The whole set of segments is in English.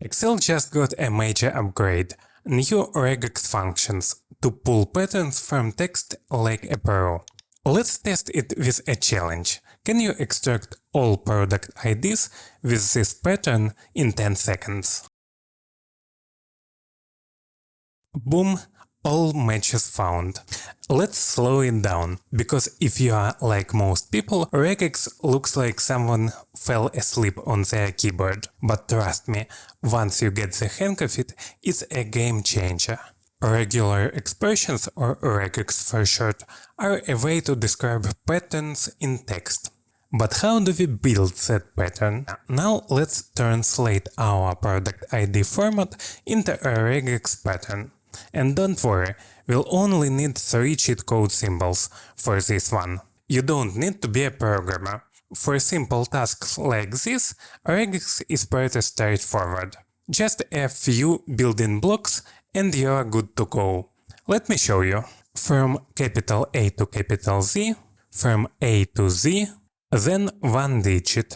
Excel just got a major upgrade. New regex functions to pull patterns from text like a pro. Let's test it with a challenge. Can you extract all product IDs with this pattern in 10 seconds? Boom! All matches found. Let's slow it down, because if you are like most people, regex looks like someone fell asleep on their keyboard. But trust me, once you get the hang of it, it's a game changer. Regular expressions, or regex for short, are a way to describe patterns in text. But how do we build that pattern? Now let's translate our product ID format into a regex pattern. And don't worry, we'll only need 3 cheat code symbols for this one. You don't need to be a programmer. For simple tasks like this, regex is pretty straightforward. Just a few building blocks and you're good to go. Let me show you. From capital A to capital Z, from A to Z, then 1 digit.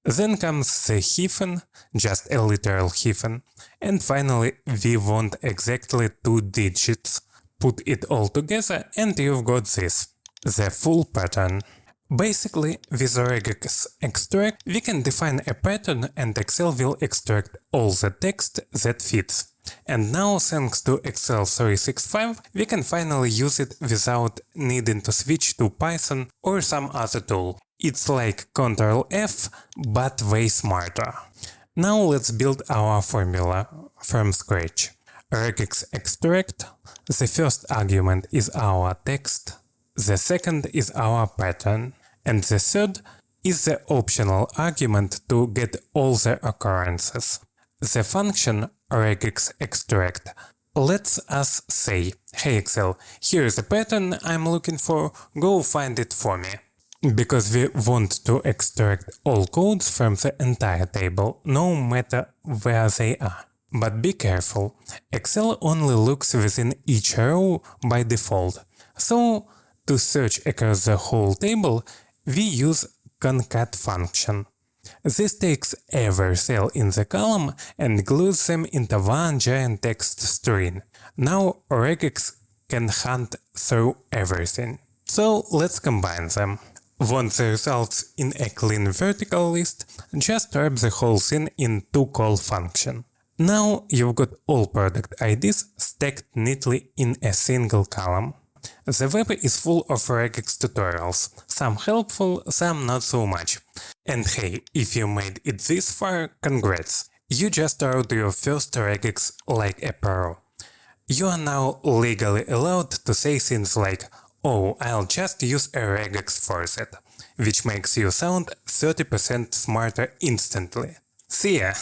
Then comes the hyphen, just a literal hyphen, and finally we want exactly 2 digits. Put it all together and you've got this, the full pattern. Basically, with regex extract we can define a pattern and Excel will extract all the text that fits. And now, thanks to Excel 365, we can finally use it without needing to switch to Python or some other tool. It's like Ctrl F, but way smarter. Now let's build our formula from scratch. Regex extract. The first argument is our text, the second is our pattern, and the third is the optional argument to get all the occurrences. The function regex extract lets us say, hey Excel, here's the pattern I'm looking for, go find it for me. Because we want to extract all codes from the entire table, no matter where they are. But be careful, Excel only looks within each row by default. So, to search across the whole table, we use concat function. This takes every cell in the column and glues them into one giant text string. Now regex can hunt through everything. So let's combine them. Want the results in a clean vertical list? Just wrap the whole thing in toCall function. Now you've got all product IDs stacked neatly in a single column. The web is full of regex tutorials, some helpful, some not so much. And hey, if you made it this far, congrats! You just wrote your first regex like a pro. You are now legally allowed to say things like, oh, I'll just use a regex for that, which makes you sound 30% smarter instantly. See ya!